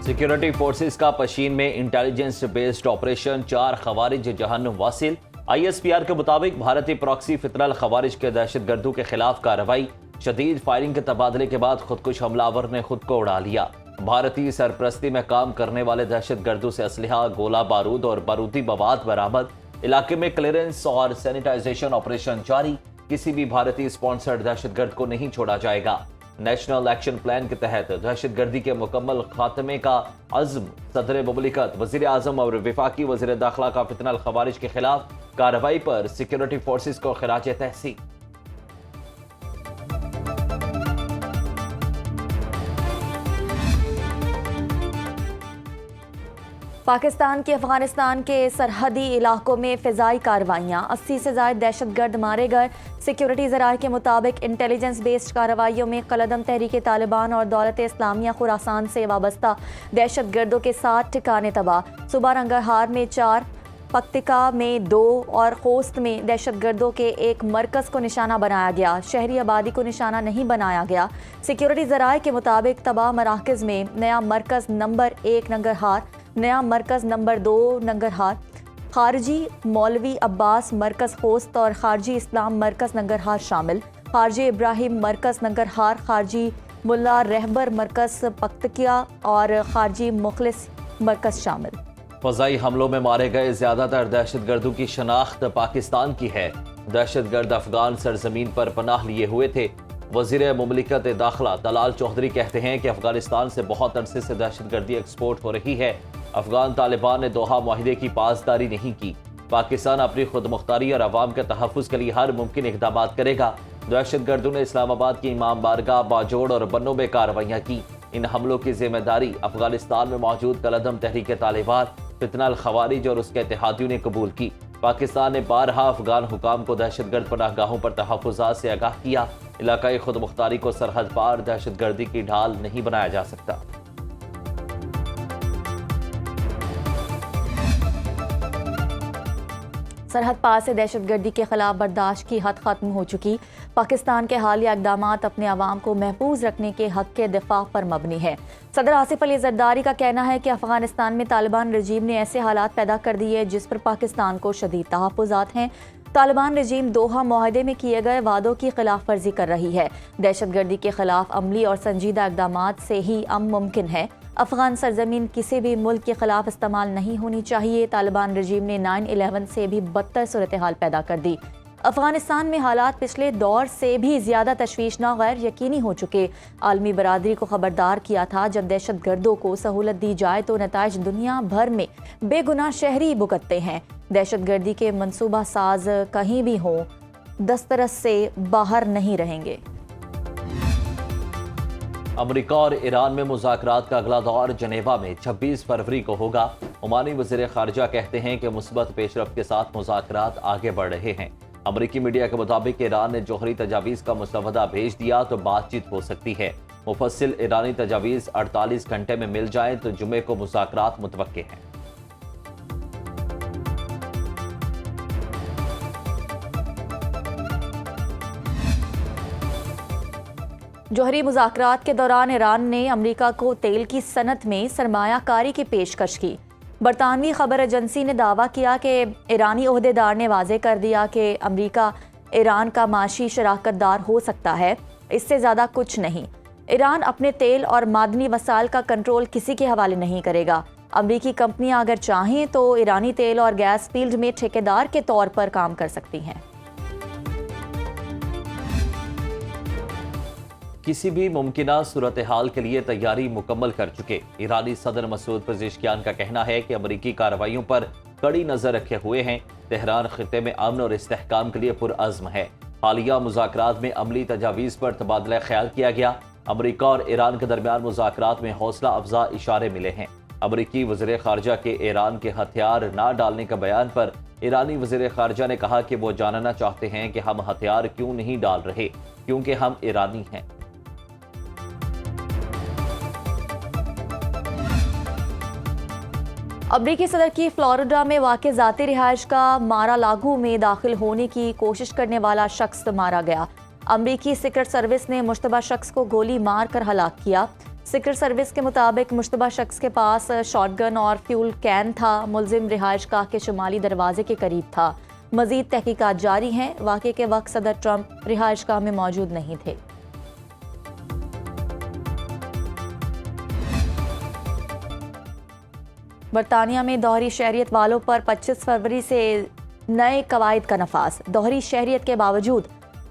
Security forces का पशीन में intelligence based operation 4 खवारिज जहन्नुम वासिल। ISPR के मुताबिक भारतीय प्रॉक्सी फितरल खवारिज के दहशतगर्दों के खिलाफ कार्रवाई। शदीद फायरिंग के तबादले के बाद खुदकुश हमलावर ने खुद को उड़ा लिया। भारतीय सरपरस्ती में काम करने वाले दहशतगर्दों से असलहा, गोला बारूद और बारूदी मवाद बरामद। इलाके में क्लियरेंस और सैनिटाइजेशन ऑपरेशन जारी। किसी भी भारतीय स्पॉन्सर्ड दहशतगर्द को नहीं छोड़ा जाएगा। नेशनल एक्शन प्लान के तहत दहशतगर्दी के मुकम्मल खात्मे का अज़्म। सदर मुमलिकत, वज़ीर आज़म और वफाकी वज़ीर दाखिला का फितनल खवारिज के खिलाफ कार्रवाई पर सिक्योरिटी फोर्सेस को खिराज तहसीन। पाकिस्तान के अफगानिस्तान के सरहदी इलाकों में फ़िज़ाई कार्रवाइयाँ, 80 से ज़ायद दहशतगर्द मारे गए। सिक्योरिटी ज़राए के मुताबिक इंटेलिजेंस बेस्ड कार्रवाइयों में कलदम तहरीक तालिबान और दौलत इस्लामिया खुरासान से वाबस्ता दहशतगर्दों के 7 ठिकाने तबाह। सुबह रंगरहार में 4, पक्तिका में 2 और खोस्त में दहशतगर्दों के एक मरकज़ को निशाना बनाया गया। शहरी आबादी को निशाना नहीं बनाया गया। सिक्योरिटी ज़राए के मुताबिक तबाह मराकज़ में नया मरकज़ नंबर 1 नंगरहार, नया मरकज़ नंबर 2 नंगरहार, खारजी मौलवी अब्बास मरकज़ खोस्त और खारजी इस्लाम मरकज़ नंगरहार शामिल। खारजी इब्राहिम मरकज़ नंगरहार, खारजी मुल्ला रहबर मरकज़ पक्तिया और खारजी मुखलिस मरकज़ शामिल। फ़ज़ाई हमलों में मारे गए ज़्यादातर दहशतगर्दों की शनाख्त पाकिस्तान की है। दहशतगर्द अफगान सरजमीन पर पनाह लिए हुए थे। वज़ीर मुमलिकत दाखिला तलाल चौधरी कहते हैं कि अफगानिस्तान से बहुत अरसे से दहशतगर्दी एक्सपोर्ट हो रही है। अफगान तालिबान ने दोहा माहिदे की पासदारी नहीं की। पाकिस्तान अपनी खुद मुख्तारी और अवाम के तहफ़्फ़ुज़ के लिए हर मुमकिन इक़दाम करेगा। दहशतगर्दों ने इस्लामाबाद की इमाम बारगाह, बाजोड़ और बन्नों में कार्रवाइयाँ की। इन हमलों की जिम्मेदारी अफगानिस्तान में मौजूद कलदम तहरीक तालिबान, फितनल खवारिज और उसके इत्तेहादियों ने कबूल की। पाकिस्तान ने बारहा अफगान हुकाम को दहशतगर्द पनाहगाहों पर तहफ़्फ़ुज़ात से आगाह किया। इलाकाई खुद मुख्तारी को सरहद पार दहशतगर्दी की ढाल नहीं बनाया जा सकता। सरहद पार से दहशतगर्दी के खिलाफ बर्दाश्त की हद खत्म हो चुकी। पाकिस्तान के हालिया इक़दामात अपने अवाम को महफूज रखने के हक़ के दिफा पर मबनी है। सदर आसिफ अली ज़रदारी का कहना है कि अफगानिस्तान में तालिबान रजीम ने ऐसे हालात पैदा कर दिए जिस पर पाकिस्तान को शदीद तहफ़्फ़ुज़ात हैं। तालिबान रजीम दोहा माहदे में किए गए वादों की खिलाफ वर्जी कर रही है। दहशतगर्दी के खिलाफ अमली और संजीदा इक़दामात से ही अमन मुमकिन है। अफगान सरजमीन किसी भी मुल्क के खिलाफ इस्तेमाल नहीं होनी चाहिए। तालिबान रजीम ने 9/11 से भी बदतर सूरत हाल पैदा कर दी। अफगानिस्तान में हालात पिछले दौर से भी ज़्यादा तशवीशनाक गैर यकीनी हो चुके। आलमी बरादरी को खबरदार किया था, जब दहशतगर्दों को सहूलत दी जाए तो नताइज दुनिया भर में बेगुनाह शहरी भुगतते हैं। दहशतगर्दी के मनसूबा साज कहीं भी हों, दस्तरस से बाहर नहीं रहेंगे। अमरीका और ईरान में मुज़ाकरात का अगला दौर जनेवा में 26 फरवरी को होगा। ओमानी वज़ीर ख़ारजा कहते हैं कि मुस्बत पेशरफ्त के साथ मुज़ाकरात आगे बढ़ रहे हैं। अमरीकी मीडिया के मुताबिक ईरान ने जौहरी तजावीज़ का मुसवदा भेज दिया तो बातचीत हो सकती है। मुफस्सिल ईरानी तजावीज़ 48 घंटे में मिल जाए तो जुमे को मुज़ाकरात मुतवक्के हैं। जौहरी मुज़ाकरात के दौरान ईरान ने अमरीका को तेल की सनत में सरमायाकारी की पेशकश की। बरतानवी खबर एजेंसी ने दावा किया कि ईरानी ओहदेदार ने वाज़ेह कर दिया कि अमरीका ईरान का माशी शराकतदार हो सकता है, इससे ज़्यादा कुछ नहीं। ईरान अपने तेल और मादनी वसाइल का कंट्रोल किसी के हवाले नहीं करेगा। अमरीकी कंपनियां अगर चाहें तो ईरानी तेल और गैस फील्ड में ठेकेदार के तौर पर काम कर सकती हैं। किसी भी मुमकिना सूरत हाल के लिए तैयारी मुकम्मल कर चुके ईरानी सदर मसूद पेज़ेश्कियान का कहना है कि अमरीकी कार्रवाइयों पर कड़ी नजर रखे हुए हैं। तेहरान खित्ते में अमन और इस्तेहकाम के लिए पुरअज़्म है। हालिया मुज़ाकरात में अमली तजावीज़ पर तबादला ख्याल किया गया। अमरीका और ईरान के दरमियान मुज़ाकरात में हौसला अफजा इशारे मिले हैं। अमरीकी वज़ीर ख़ारजा के ईरान के हथियार न डालने का बयान पर ईरानी वज़ीर ख़ारजा ने कहा कि वो जानना चाहते हैं कि हम हथियार क्यों नहीं डाल रहे, क्योंकि हम ईरानी हैं। अमरीकी सदर की फ्लोरिडा में वाक़ ज़ाती रिहाइश का मारा लागू में दाखिल होने की कोशिश करने वाला शख्स मारा गया। अमरीकी सीक्रेट सर्विस ने मुश्तबा शख्स को गोली मार कर हलाक किया। सीक्रेट सर्विस के मुताबिक मुश्तबा शख्स के पास शॉटगन और फ्यूल कैन था। मुलजिम रिहाइशगाह के शुमाली दरवाजे के करीब था। मजीद तहकीकात जारी हैं। वाक़े के वक्त सदर ट्रंप रिहाइशगाह में मौजूद नहीं थे। बरतानिया में दोहरी शहरियत वालों पर 25 फरवरी से नए कवायद का नफाज। दोहरी शहरियत के बावजूद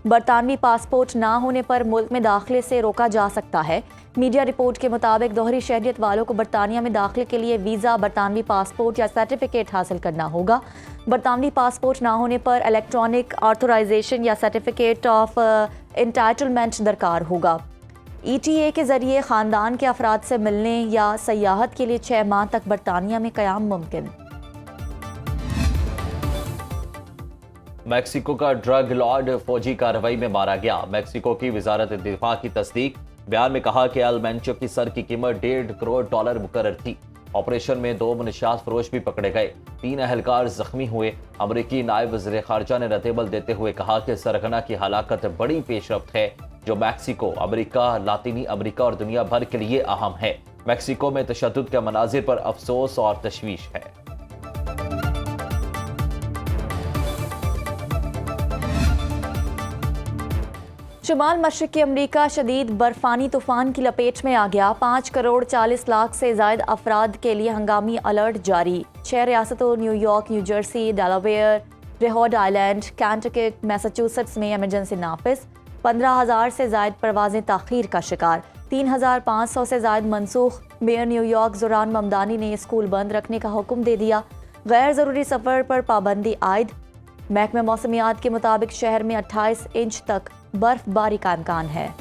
बरतानवी पासपोर्ट ना होने पर मुल्क में दाखिले से रोका जा सकता है। मीडिया रिपोर्ट के मुताबिक दोहरी शहरियत वालों को बरतानिया में दाखिले के लिए वीज़ा, बरतानवी पासपोर्ट या सर्टिफिकेट हासिल करना होगा। बरतानवी पासपोर्ट ना होने पर इलेक्ट्रॉनिक ऑथराइजेशन या सर्टिफिकेट ऑफ एंटाइटलमेंट दरकार होगा। ETA के जरिए ख़ानदान के अफराद से मिलने या सयाहत के लिए 6 माह तक बरतानिया में क़याम मुमकिन। मैक्सिको का ड्रग लॉर्ड फौजी कार्रवाई में मारा गया। मैक्सिको की वजारत दिफा की तस्दीक। बयान में कहा कि अल मेंचो की सर की कीमत $1.5 करोड़ मुकर्रर थी। ऑपरेशन में 2 मुनशियात फरोश भी पकड़े गए। 3 अहलकार जख्मी हुए। अमरीकी नायब वज़ीर ख़ारजा ने रद्देबल देते हुए कहा कि सरगना की हलाकत बड़ी पेशरफ्त है जो मैक्सिको, अमरीका, लातीनी अमरीका और दुनिया भर के लिए अहम है। मैक्सिको में तशद्दुद के मनाजिर पर अफसोस और तशवीश है। शुमाल मशरक़ी अमरीका शदीद बर्फानी तूफान की लपेट में आ गया। 5 करोड़ 40 लाख से ज़ायद अफराद के लिए हंगामी अलर्ट जारी। 6 रियासतों New York, New Jersey, Delaware, Rhode Island, Connecticut, Massachusetts में इमरजेंसी नाफिज। 15,000 से ज़ायद परवाजें ताख़ीर का शिकार। 3,500 से ज़ायद मनसूख। मेयर न्यूयॉर्क ज़ुरान ममदानी ने स्कूल बंद रखने का हुक्म दे दिया। गैर ज़रूरी सफ़र पर पाबंदी आयद। महकमे मौसमियात के मुताबिक शहर में 28 इंच तक बर्फबारी का इम्कान है।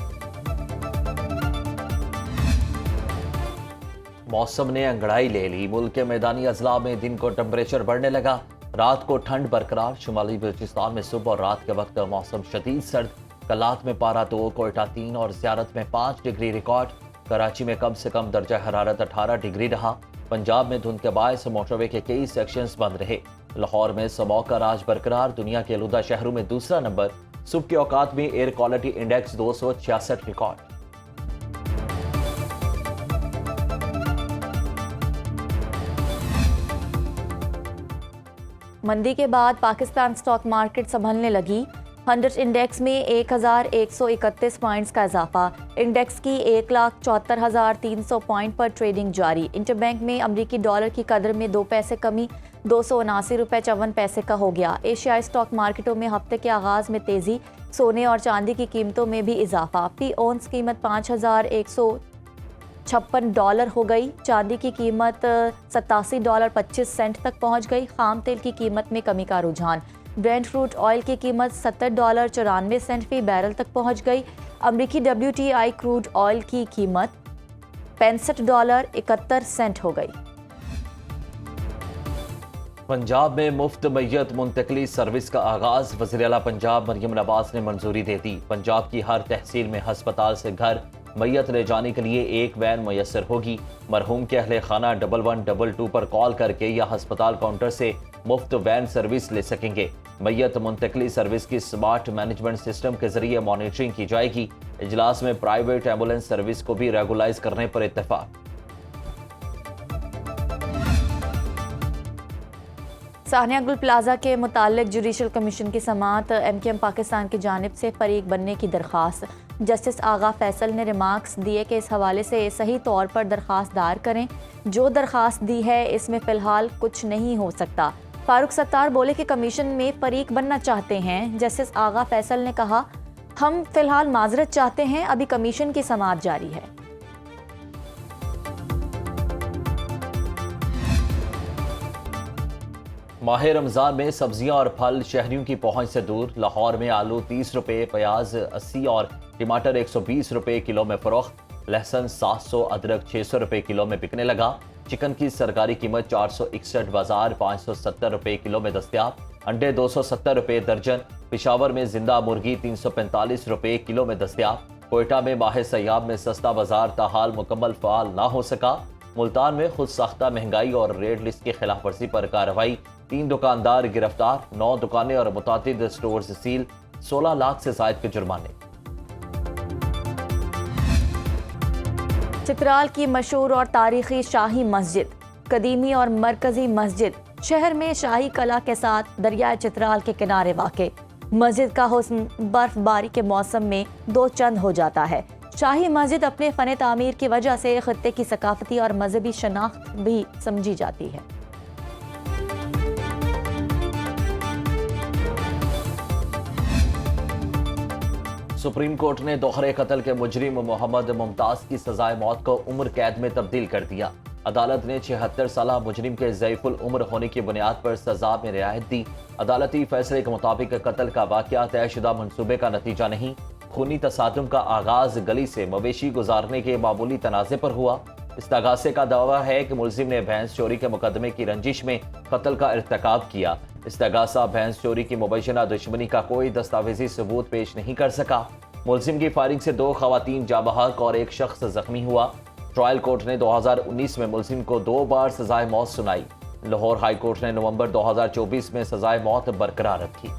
मौसम ने अंगड़ाई ले ली। मुल्क के मैदानी अजला में दिन को टेम्परेचर बढ़ने लगा। रात को ठंड बरकरार। शुमाली बलूचिस्तान में सुबह और रात के वक्त मौसम शदीद सर्द। कलात में पारा 2, कोयटा 3 और ज़ियारत में 5 डिग्री रिकॉर्ड। कराची में कम से कम दर्जा हरारत 18 डिग्री रहा। पंजाब में धुंध के बायस मोटरवे के कई सेक्शंस बंद रहे। लाहौर में स्मॉग का राज बरकरार। दुनिया के आलूदा शहरों में दूसरा नंबर। सुबह के औकात में एयर क्वालिटी इंडेक्स 266 रिकॉर्ड। मंदी के बाद पाकिस्तान स्टॉक मार्केट संभलने लगी। 100 इंडेक्स में 1,131 पॉइंट्स का इजाफा। इंडेक्स की 1,74,300 पॉइंट पर ट्रेडिंग जारी। इंटरबैंक में अमरीकी डॉलर की कदर में 2 पैसे कमी, $279.54 का हो गया। एशियाई स्टॉक मार्केटों में हफ्ते के आगाज में तेजी। सोने और चांदी की कीमतों में भी इजाफा। फी औंस कीमत $5,156 हो गई। चांदी की कीमत $87.25 तक पहुंच गई। खाम तेल की कीमत में कमी का रुझान। ब्रेंट क्रूड ऑयल की कीमत $70.94 फी बैरल तक पहुंच गई। अमरीकी WTI क्रूड ऑयल की कीमत $65.71 हो गई। पंजाब में मुफ्त मैयत मुंतकली सर्विस का आगाज। वज़ीर आला पंजाब मरियम नवाज ने मंजूरी दे दी। पंजाब की हर तहसील में अस्पताल से घर मैयत ले जाने के लिए एक वैन मैसर होगी। मरहूम के अहले खाना 1122 पर कॉल करके या अस्पताल काउंटर से मुफ्त वैन सर्विस ले सकेंगे। मैयत मुंतकली सर्विस की स्मार्ट मैनेजमेंट सिस्टम के जरिए मॉनिटरिंग की जाएगी। इजलास में प्राइवेट एम्बुलेंस सर्विस को भी रेगुलाइज करने पर इत्तेफाक। सानिया गुल प्लाजा के मुतालिक जुडिशल कमीशन की समाअत। MKM पाकिस्तान की जानिब से फरीक बनने की दरख्वास्त। जस्टिस आगा फैसल ने रिमार्क्स दिए कि इस हवाले से सही तौर पर दरख्वास्त दायर करें। जो दरख्वास्त दी है इसमें फ़िलहाल कुछ नहीं हो सकता। फारूक सत्तार बोले कि कमीशन में फरीक बनना चाहते हैं। जस्टिस आगा फैसल ने कहा, हम फ़िलहाल माजरत चाहते हैं, अभी कमीशन की समाअत जारी है। माह रमज़ान में सब्जियां और फल शहरियों की पहुंच से दूर। लाहौर में आलू 30 रुपये, प्याज 80 और टमाटर 120 रुपये किलो में फरोख्त। लहसुन 700, अदरक 600 रुपये किलो में बिकने लगा। चिकन की सरकारी कीमत 461, बाजार 570 रुपये किलो में दस्तयाब। अंडे 270 रुपये दर्जन। पिशावर में जिंदा मुर्गी 345 रुपये किलो में दस्तयाब। कोयटा में माह सयाब में सस्ता बाजार ताहाल मुकम्मल फ़ाल ना हो सका। मुल्तान में खुद साख्ता महंगाई और रेड लिस्ट की खिलाफ वर्जी पर कार्रवाई। 3 दुकानदार गिरफ्तार। 9 दुकानें और मुतादिद स्टोर्स सील। 16 लाख से ज़ायद के जुर्माने। चित्राल की मशहूर और तारीखी शाही मस्जिद, कदीमी और मरकजी मस्जिद शहर में शाही कला के साथ दरियाए चित्राल के किनारे वाक़े। मस्जिद का हुस्न बर्फबारी के मौसम में दो चंद हो जाता है। शाही मस्जिद अपने फ़न तामीर की वजह से खत्ते की सकाफती और मजहबी शनाख्त भी समझी जाती है। सुप्रीम कोर्ट ने दोहरे कत्ल के मुजरिम मोहम्मद मुमताज की सजाए मौत को उम्र कैद में तब्दील कर दिया। अदालत ने 76 साल मुजरिम के ज़ईफुल उम्र होने की बुनियाद पर सजा में रियायत दी। अदालती फैसले के मुताबिक कत्ल का वाक़या तयशुदा मंसूबे का नतीजा नहीं, खूनी तसादुम का आगाज गली से मवेशी गुजारने के मामूली तनाज़े पर हुआ। इस्तगासे का दावा है कि मुलजिम ने भैंस चोरी के मुकदमे की रंजिश में कत्ल का इर्तिकाब किया। इस्तगासा भैंस चोरी की मुबैना दुश्मनी का कोई दस्तावेजी सबूत पेश नहीं कर सका। मुलजिम की फायरिंग से 2 खवातीन जाँ बहक और 1 शख्स जख्मी हुआ। ट्रायल कोर्ट ने 2019 में मुलजिम को 2 बार सजाए मौत सुनाई। लाहौर हाई कोर्ट ने नवंबर 2024 में सजाए मौत बरकरार रखी।